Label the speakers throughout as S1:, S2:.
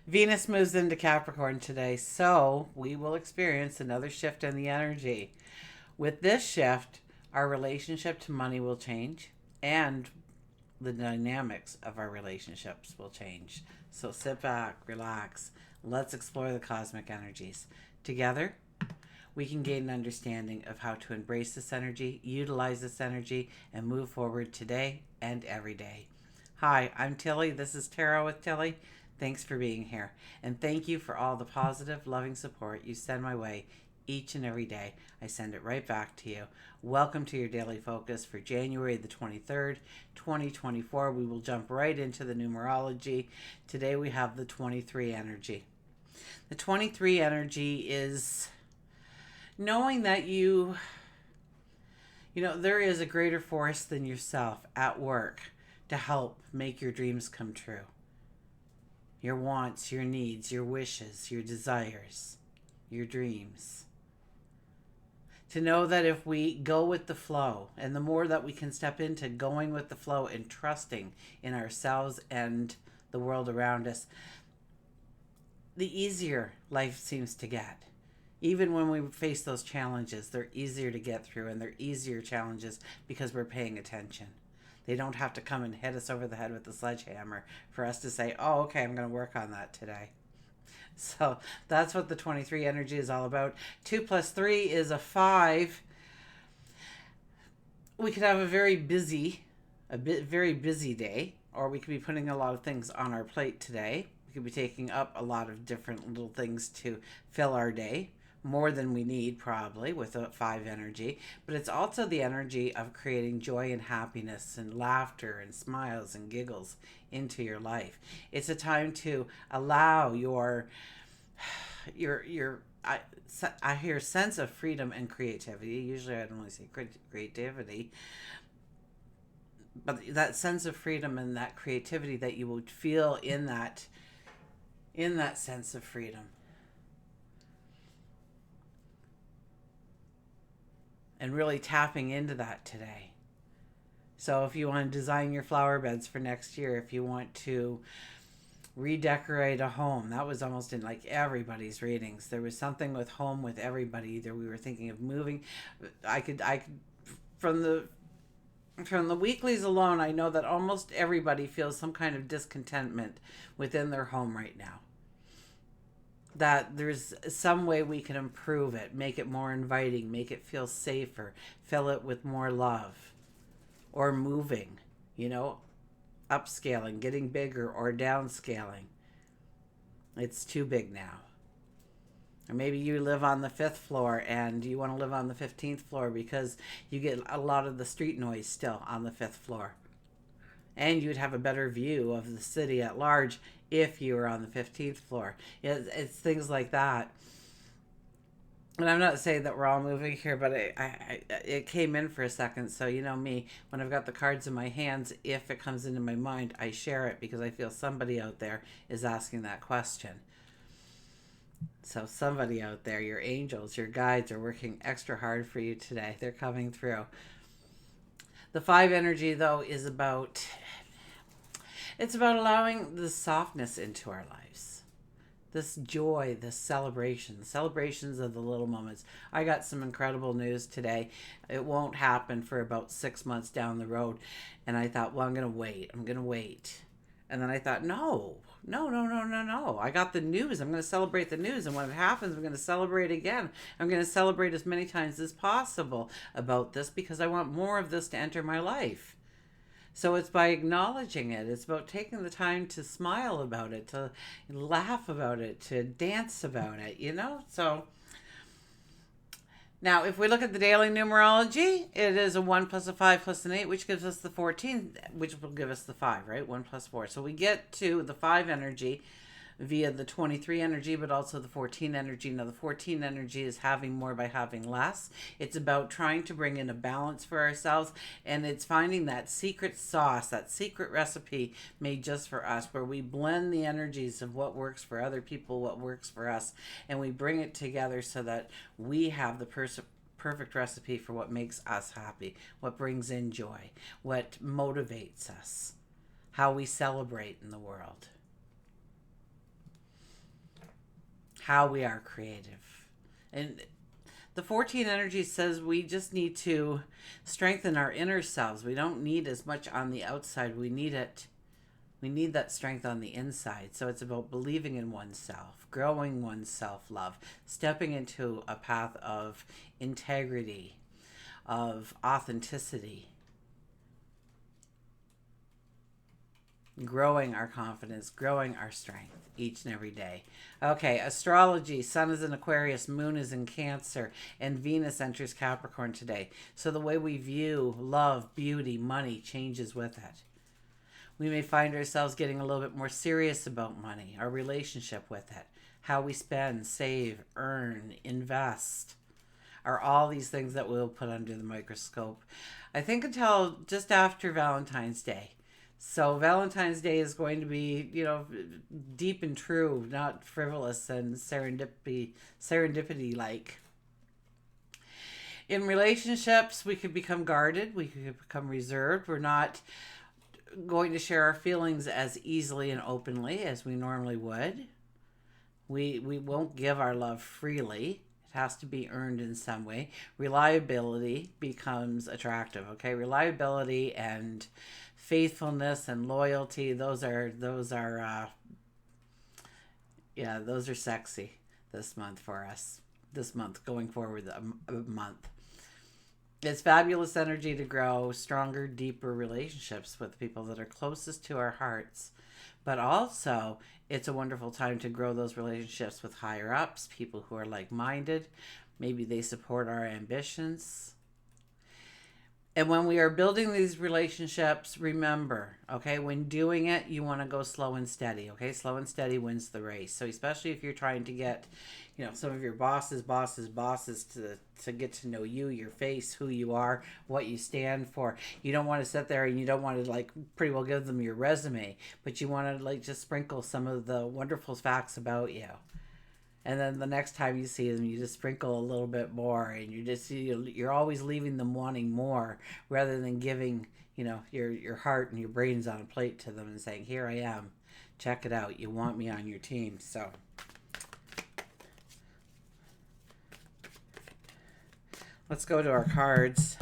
S1: Venus moves into Capricorn today, so we will experience another shift in the energy. With this shift, our relationship to money will change and the dynamics of our relationships will change. So sit back, relax, let's explore the cosmic energies. Together, we can gain an understanding of how to embrace this energy, utilize this energy, and move forward today and every day. Hi, I'm Tilly. This is Tarot with Tilly. Thanks for being here. And thank you for all the positive, loving support you send my way each and every day. I send it right back to you. Welcome to your daily focus for January the 23rd, 2024. We will jump right into the numerology. Today we have the 23 energy. The 23 energy is knowing that there is a greater force than yourself at work to help make your dreams come true. Your wants, your needs, your wishes, your desires, your dreams. To know that if we go with the flow, and the more that we can step into going with the flow and trusting in ourselves and the world around us, the easier life seems to get. Even when we face those challenges, they're easier to get through, and they're easier challenges because we're paying attention. They don't have to come and hit us over the head with the sledgehammer for us to say, oh, okay, I'm going to work on that today. So that's what the 23 energy is all about. 2 plus 3 is a 5. We could have a very busy day, or we could be putting a lot of things on our plate today. We could be taking up a lot of different little things to fill our day, more than we need probably with a 5 energy. But it's also the energy of creating joy and happiness and laughter and smiles and giggles into your life. It's a time to allow your I hear sense of freedom and creativity. Usually I don't really say creativity, but that sense of freedom and that creativity that you would feel in that sense of freedom. And really tapping into that today. So if you want to design your flower beds for next year, if you want to redecorate a home, that was almost in like everybody's readings. There was something with home with everybody. Either we were thinking of moving. I could from the weeklies alone, I know that almost everybody feels some kind of discontentment within their home right now. That there's some way we can improve it, make it more inviting, make it feel safer, fill it with more love, or moving, upscaling, getting bigger, or downscaling. It's too big now. Or maybe you live on the 5th floor and you want to live on the 15th floor because you get a lot of the street noise still on the 5th floor. And you'd have a better view of the city at large if you were on the 15th floor. It's things like that. And I'm not saying that we're all moving here, but it came in for a second. So you know me, when I've got the cards in my hands, if it comes into my mind, I share it because I feel somebody out there is asking that question. So somebody out there, your angels, your guides are working extra hard for you today. They're coming through. The 5 energy, though, is about allowing the softness into our lives. This joy, this celebration, the celebrations of the little moments. I got some incredible news today. It won't happen for about 6 months down the road. And I thought, well, I'm going to wait. And then I thought, no. I got the news. I'm going to celebrate the news. And when it happens, I'm going to celebrate again. I'm going to celebrate as many times as possible about this because I want more of this to enter my life. So it's by acknowledging it. It's about taking the time to smile about it, to laugh about it, to dance about it, So now, if we look at the daily numerology, it is a 1 plus a 5 plus an 8, which gives us the 14, which will give us the 5, right? 1 plus 4. So we get to the 5 energy via the 23 energy, but also the 14 energy. Now, the 14 energy is having more by having less. It's about trying to bring in a balance for ourselves, and it's finding that secret sauce, that secret recipe made just for us, where we blend the energies of what works for other people, what works for us, and we bring it together so that we have the perfect recipe for what makes us happy, what brings in joy, what motivates us, how we celebrate in the world. how we are creative. And the 14 energy says we just need to strengthen our inner selves. We don't need as much on the outside. We need it. We need that strength on the inside. So it's about believing in oneself, growing one's self-love, stepping into a path of integrity, of authenticity, growing our confidence, growing our strength each and every day. Okay, astrology. Sun is in Aquarius, Moon is in Cancer, and Venus enters Capricorn today. So the way we view love, beauty, money changes with it. We may find ourselves getting a little bit more serious about money, our relationship with it, how we spend, save, earn, invest, are all these things that we'll put under the microscope. I think until just after Valentine's Day. So Valentine's Day is going to be, deep and true, not frivolous and serendipity like. In relationships, we could become guarded. We could become reserved. We're not going to share our feelings as easily and openly as we normally would. We won't give our love freely. It has to be earned in some way. Reliability becomes attractive. Okay, reliability and faithfulness and loyalty. Those are sexy this month for us. This month, going forward, a month. It's fabulous energy to grow stronger, deeper relationships with people that are closest to our hearts. But also, it's a wonderful time to grow those relationships with higher ups, people who are like-minded. Maybe they support our ambitions. And when we are building these relationships, remember, okay, when doing it, you want to go slow and steady, okay? Slow and steady wins the race. So especially if you're trying to get, some of your bosses to get to know you, your face, who you are, what you stand for. You don't want to sit there and you don't want to pretty well give them your resume, but you want to just sprinkle some of the wonderful facts about you. And then the next time you see them, you just sprinkle a little bit more, and you're always leaving them wanting more rather than giving, your heart and your brains on a plate to them and saying, "Here I am, check it out. You want me on your team." So let's go to our cards.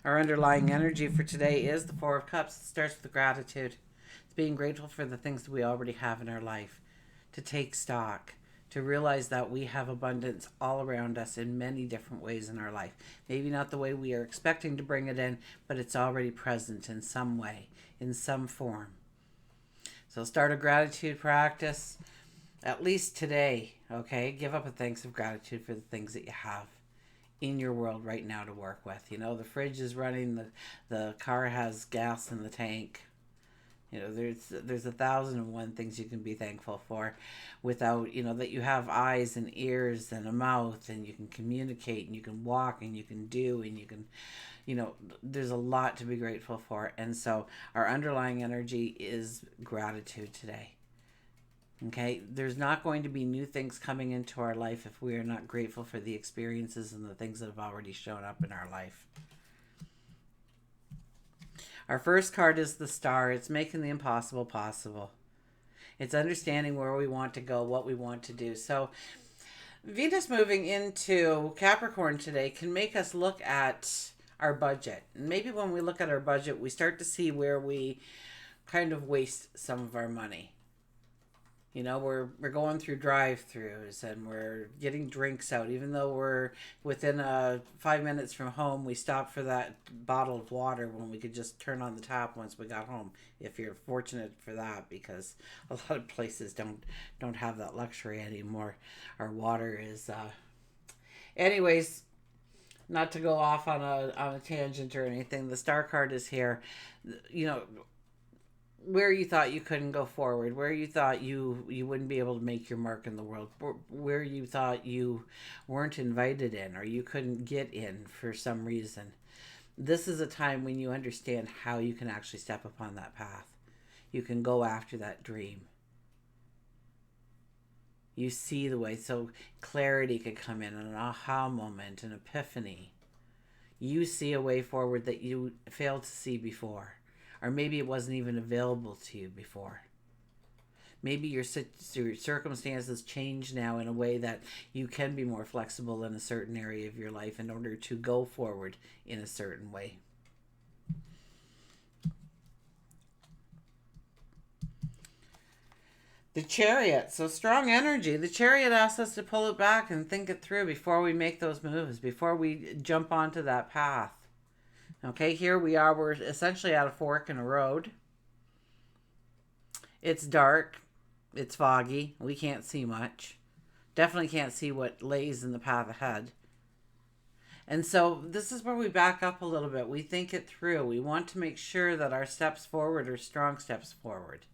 S1: Our underlying energy for today is the Four of Cups. It starts with gratitude. It's being grateful for the things that we already have in our life, to take stock, to realize that we have abundance all around us in many different ways in our life. Maybe not the way we are expecting to bring it in, but it's already present in some way, in some form. So start a gratitude practice, at least today, okay? Give up a thanks of gratitude for the things that you have in your world right now to work with. The fridge is running, the car has gas in the tank. There's 1,001 things you can be thankful for without, that you have eyes and ears and a mouth, and you can communicate and you can walk and you can do and you can, there's a lot to be grateful for. And so our underlying energy is gratitude today. Okay, there's not going to be new things coming into our life if we are not grateful for the experiences and the things that have already shown up in our life. Our first card is the Star. It's making the impossible possible. It's understanding where we want to go, what we want to do. So Venus moving into Capricorn today can make us look at our budget. And maybe when we look at our budget, we start to see where we kind of waste some of our money. We're going through drive-thrus and we're getting drinks out. Even though we're within 5 minutes from home, we stop for that bottle of water when we could just turn on the tap once we got home. If you're fortunate for that, because a lot of places don't have that luxury anymore. Our water is, anyways. Not to go off on a tangent or anything. The Star card is here. Where you thought you couldn't go forward, where you thought you wouldn't be able to make your mark in the world, where you thought you weren't invited in or you couldn't get in for some reason. This is a time when you understand how you can actually step upon that path. You can go after that dream. You see the way, so clarity could come in, an aha moment, an epiphany. You see a way forward that you failed to see before. Or maybe it wasn't even available to you before. Maybe your circumstances change now in a way that you can be more flexible in a certain area of your life in order to go forward in a certain way. The Chariot, so strong energy. The Chariot asks us to pull it back and think it through before we make those moves, before we jump onto that path. Okay, here we are. We're essentially at a fork in a road. It's dark. It's foggy. We can't see much. Definitely can't see what lays in the path ahead. And so this is where we back up a little bit. We think it through. We want to make sure that our steps forward are strong steps forward.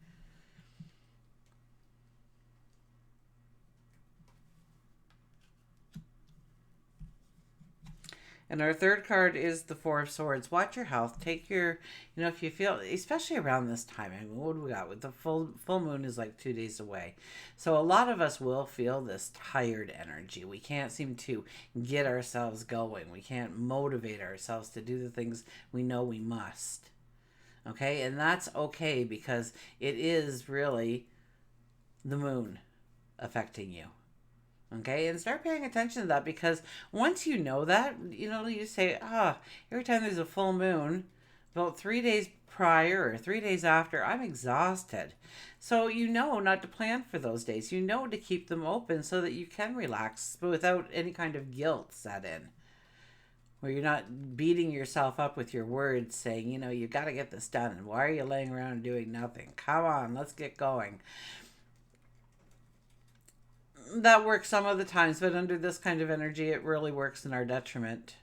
S1: And our third card is the Four of Swords. Watch your health. Take your, if you feel, especially around this time. I mean, what do we got? With the full moon is like 2 days away. So a lot of us will feel this tired energy. We can't seem to get ourselves going. We can't motivate ourselves to do the things we know we must. Okay? And that's okay because it is really the moon affecting you. Okay, and start paying attention to that, because once you know that, you say, every time there's a full moon, about 3 days prior or 3 days after, I'm exhausted. So you know not to plan for those days. You know to keep them open so that you can relax, but without any kind of guilt set in. Where you're not beating yourself up with your words saying, you've got to get this done. Why are you laying around doing nothing? Come on, let's get going. That works some of the times, but under this kind of energy, it really works in our detriment.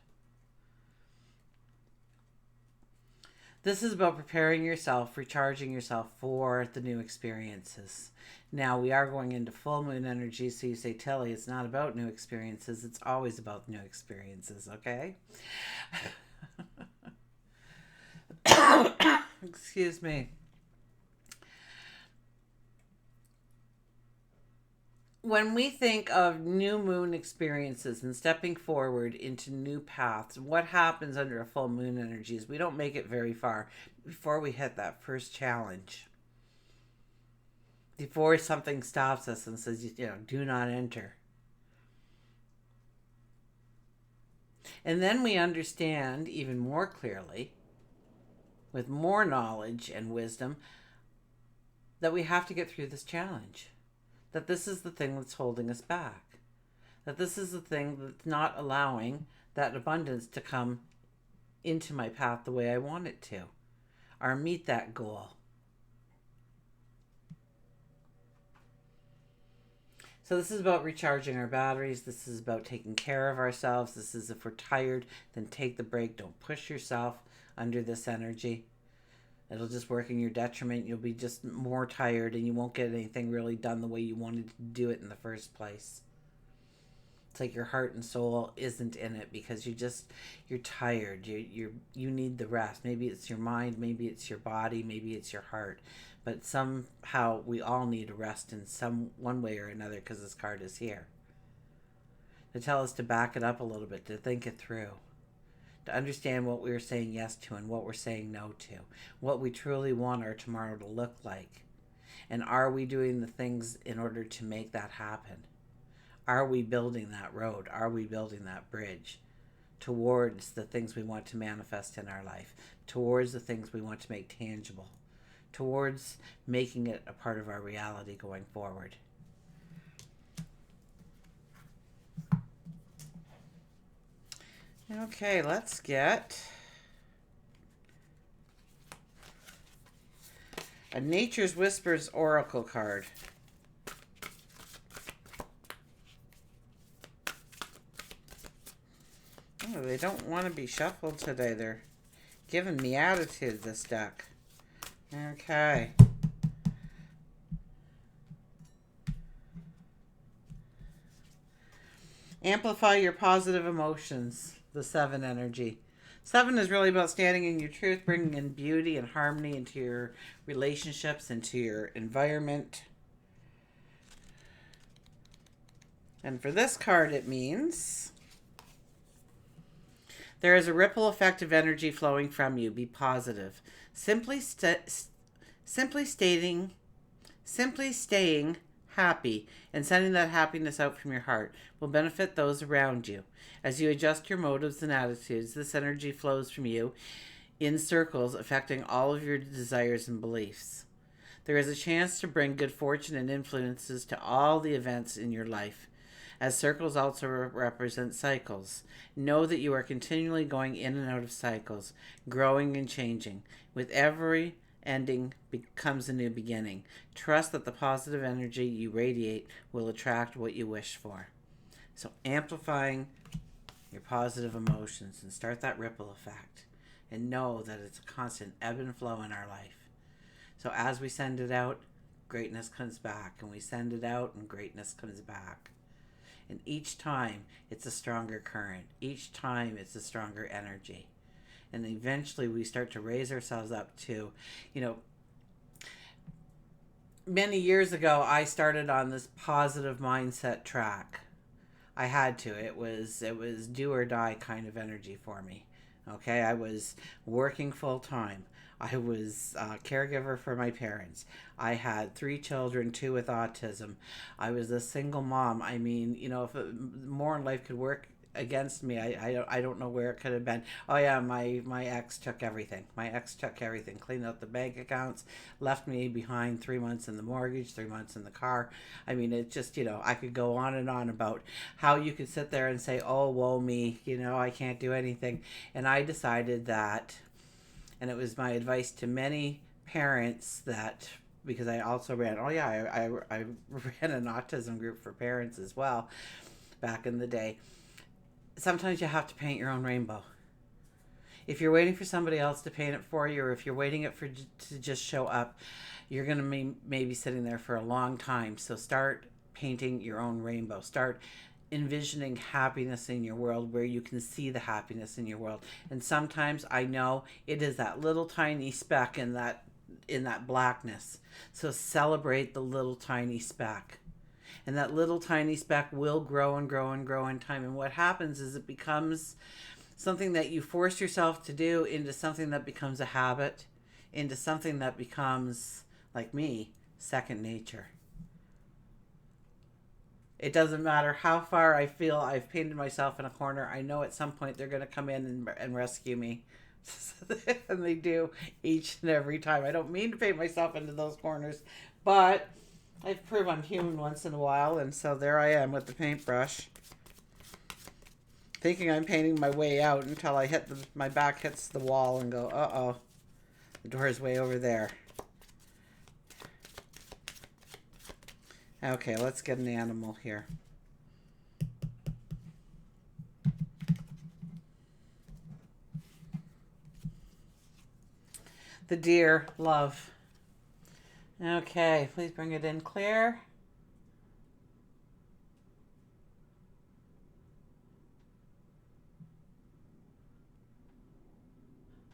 S1: This is about preparing yourself, recharging yourself for the new experiences. Now, we are going into full moon energy, so you say, Tilly, it's not about new experiences. It's always about new experiences, okay? Excuse me. When we think of new moon experiences and stepping forward into new paths, what happens under a full moon energy is we don't make it very far before we hit that first challenge. Before something stops us and says, do not enter. And then we understand even more clearly, with more knowledge and wisdom, that we have to get through this challenge. That this is the thing that's holding us back. That this is the thing that's not allowing that abundance to come into my path the way I want it to, or meet that goal. So this is about recharging our batteries. This is about taking care of ourselves. This is, if we're tired, then take the break. Don't push yourself under this energy. It'll just work in your detriment. You'll be just more tired and you won't get anything really done the way you wanted to do it in the first place. It's like your heart and soul isn't in it because you're tired. You need the rest. Maybe it's your mind, maybe it's your body, maybe it's your heart. But somehow we all need a rest in one way or another, because this card is here to tell us to back it up a little bit, to think it through. To understand what we're saying yes to and what we're saying no to. What we truly want our tomorrow to look like. And are we doing the things in order to make that happen? Are we building that road? Are we building that bridge towards the things we want to manifest in our life? Towards the things we want to make tangible? Towards making it a part of our reality going forward? Okay, let's get a Nature's Whispers Oracle card. Oh, they don't want to be shuffled today. They're giving me attitude, this deck. Okay. Amplify your positive emotions. The 7 energy. 7 is really about standing in your truth, bringing in beauty and harmony into your relationships, into your environment. And for this card, it means There is a ripple effect of energy flowing from you. Be positive. Simply stating, simply staying happy and sending that happiness out from your heart will benefit those around you. As you adjust your motives and attitudes, this energy flows from you in circles, affecting all of your desires and beliefs. There is a chance to bring good fortune and influences to all the events in your life, as circles also represent cycles. Know that you are continually going in and out of cycles, growing and changing. With every ending becomes a new beginning. Trust that the positive energy you radiate will attract what you wish for. So amplifying your positive emotions and start that ripple effect. And know that it's a constant ebb and flow in our life. So as we send it out, greatness comes back. And we send it out and greatness comes back. And each time it's a stronger current. Each time it's a stronger energy. And eventually we start to raise ourselves up to, many years ago I started on this positive mindset track. I had to. It was do or die kind of energy for me. Okay, I was working full time. I was a caregiver for my parents. I had 3 children, 2 with autism. I was a single mom. I mean, if more in life could work against me, I don't know where it could have been. Oh yeah, my ex took everything. Cleaned out the bank accounts, left me behind 3 months in the mortgage, 3 months in the car. I mean, it just, I could go on and on about how you could sit there and say, oh, woe me, I can't do anything. And I decided that, and it was my advice to many parents that, because I also ran, I ran an autism group for parents as well back in the day. Sometimes you have to paint your own rainbow. If you're waiting for somebody else to paint it for you, or if you're waiting to just show up, you're going to maybe sitting there for a long time. So start painting your own rainbow. Start envisioning happiness in your world where you can see the happiness in your world. And sometimes I know it is that little tiny speck in that blackness. So celebrate the little tiny speck. And that little tiny speck will grow and grow and grow in time. And what happens is it becomes something that you force yourself to do into something that becomes a habit, into something that becomes, like me, second nature. It doesn't matter how far I feel I've painted myself in a corner. I know at some point they're going to come in and rescue me. And they do each and every time. I don't mean to paint myself into those corners, but I've proved I'm human once in a while, and so there I am with the paintbrush, thinking I'm painting my way out until I hit my back hits the wall and go, uh-oh, the door is way over there. Okay, let's get an animal here. The deer, love. Okay, please bring it in clear.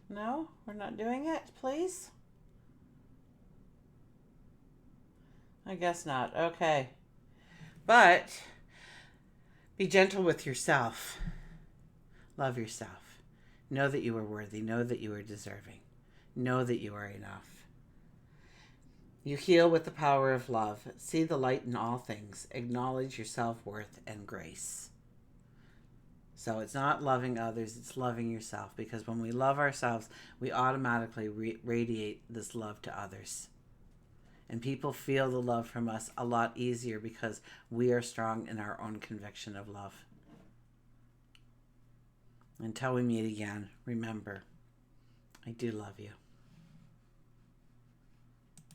S1: No, we're not doing it, please. I guess not. Okay. But be gentle with yourself. Love yourself. Know that you are worthy. Know that you are deserving. Know that you are enough. You heal with the power of love. See the light in all things. Acknowledge your self-worth and grace. So it's not loving others, it's loving yourself. Because when we love ourselves, we automatically radiate this love to others. And people feel the love from us a lot easier because we are strong in our own conviction of love. Until we meet again, remember, I do love you.